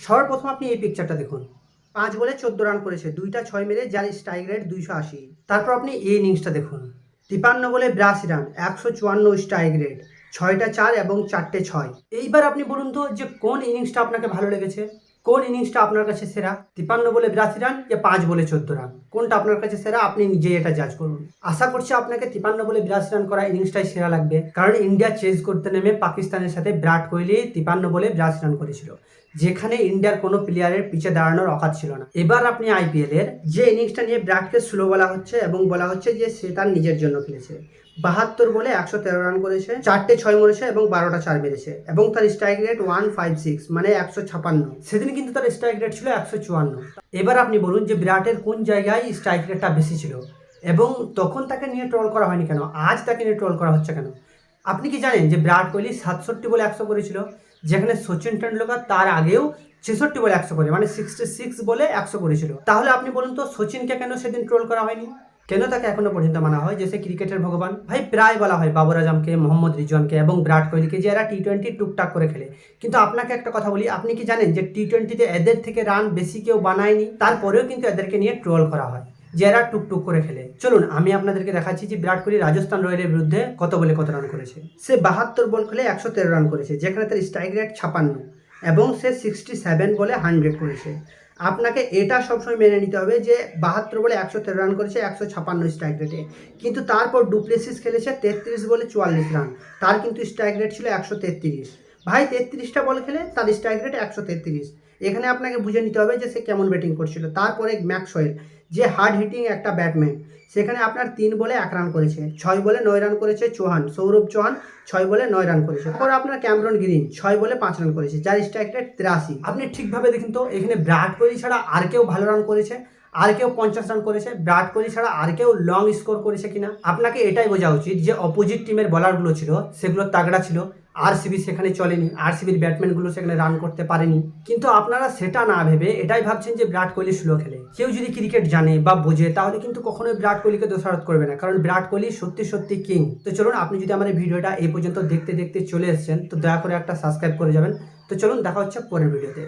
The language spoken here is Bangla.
সর্বপ্রথম আপনি এই পিকচারটা দেখুন। 5 বলে 14 রান করেছে, 2টা 6 মেরে, যার স্ট্রাইক রেট 280। তারপর আপনি এই ইনিংসটা দেখুন। 53 বলে 82 রান, 154 স্ট্রাইক রেট, 6টা 4 এবং 4টে 6। এইবার আপনি বলুন তো যে কোন ইনিংসটা আপনাকে ভালো লেগেছে, কোন ইনিংসটা আপনার কাছে সেরা? 53 বলে 82 রান ইয়া 5 বলে 14 রান, কোনটা আপনার কাছে সেরা? আপনি নিজেই এটা জাজ করুন। আশা করছি আপনাকে 53 বলে 82 রান করা ইনিংসটাই সেরা লাগবে, কারণ ইন্ডিয়া চেজ করতে নেমে পাকিস্তানের সাথে বিরাট কোহলি 53 বলে 82 রান করেছিল, যেখানে ইন্ডিয়ার কোনো প্লেয়ারের পিছে দাঁড়ানোর অকাত ছিল না। এবার আপনি আইপিএল এর যে ইনিংসটা নিয়ে বিরাটকে স্লো বলা হচ্ছে এবং বলা হচ্ছে যে সে তার নিজের জন্য খেলেছে, 72 বলে 113 রান করেছে, 4টে 6 মেরেছে এবং 12টা 4 মেরেছে, এবং তার স্ট্রাইক রেট 156 মানে 156। সেদিন কিন্তু তার স্ট্রাইক রেট ছিল 154। এবার আপনি বলুন যে বিরাটের কোন জায়গায় স্ট্রাইক রেটটা বেশি ছিল, এবং তখন তাকে নিয়ে ট্রোল করা হয়নি কেন, আজ তাকে নিয়ে ট্রোল করা হচ্ছে কেন? আপনি কি জানেন যে বিরাট কোহলি 67 বলে 100 করেছিল, যেখানে সচিন টেন্ডুলকার তার আগেও 66 বলে 100 করে, মানে 66 বলে 100 করেছিল। তাহলে আপনি বলুন তো সচিনকে কেন সেদিন ট্রোল করা হয়নি, কেন তাকে এখনো পর্যন্ত মানা হয় যে সে ক্রিকেটের ভগবান? ভাই প্রায় বলা হয় বাবর আজমকে, মোহাম্মদ রিজওয়ানকে এবং বিরাট কোহলিকে যে এরা টি-20 টুকটাক করে খেলে, কিন্তু আপনাকে একটা কথা বলি, আপনি কি জানেন যে টি-20তে এদের থেকে রান বেশি কেউ বানায়নি, তারপরেও কিন্তু এদেরকে নিয়ে ট্রোল করা হয় যে এরা টুকটুক করে খেলে। চলুন আমি আপনাদেরকে দেখাচ্ছি যে বিরাট কোহলি রাজস্থান রয়্যালের বিরুদ্ধে কত বলে কত রান করেছে। সে 72 বল খেলে 113 রান করেছে, যেখানে তার স্ট্রাইক রেট 56, এবং সে 67 বলে 100 করেছে। আপনাকে এটা সবসময় মেনে নিতে হবে যে 72 বলে 113 রান করেছে 156 স্ট্রাইক রেটে, কিন্তু তারপর ডুপ্লেসিস খেলেছে 33 বলে 44 রান, তার কিন্তু স্ট্রাইক রেট ছিল 133। ভাই 33টা বল খেলে তার স্ট্রাইক রেট 133। এখানে আপনাকে বুঝে নিতে হবে যে সে কেমন ব্যাটিং করছিল। তারপরে ম্যাক্সওয়েল, যে হার্ড হিটিং একটা ব্যাটম্যান, সেখানে আপনার 3 বলে 1 রান করেছে, 6 বলে 9 রান করেছে চৌহান, সৌরভ চৌহান 6 বলে 9 রান করেছে। তারপর আপনার ক্যামেরন গ্রিন 6 বলে 5 রান করেছে, যার স্ট্রাইক রেট 83। আপনি ঠিকভাবে দেখুন তো এখানে বিরাট কোহলি ছাড়া আর কেউ ভালো রান করেছে, আর কেউ 50 রান করেছে, বিরাট কোহলি ছাড়া আর কেউ লং স্কোর করেছে কিনা? আপনাকে এটাই বোঝা উচিত যে অপোজিট টিমের বলারগুলো ছিল সেগুলো তাগড়া ছিল, আরসিবি সেখানে চলেনি, আরসিবির ব্যাটম্যানগুলো সেখানে রান করতে পারেনি, কিন্তু আপনারা সেটা না ভেবে এটাই ভাবছেন যে বিরাট কোহলি স্লো খেলে। কেউ যদি ক্রিকেট জানে বা বোঝে তাহলে কিন্তু কখনোই বিরাট কোহলিকে দোষারোপ করবে না, কারণ বিরাট কোহলি সত্যি সত্যি কিং। তো চলুন, আপনি যদি আমার এই ভিডিওটা এই পর্যন্ত দেখতে দেখতে চলে এসেছেন তো দয়া করে একটা সাবস্ক্রাইব করে যাবেন। তো চলুন দেখা হচ্ছে পরের ভিডিওতে।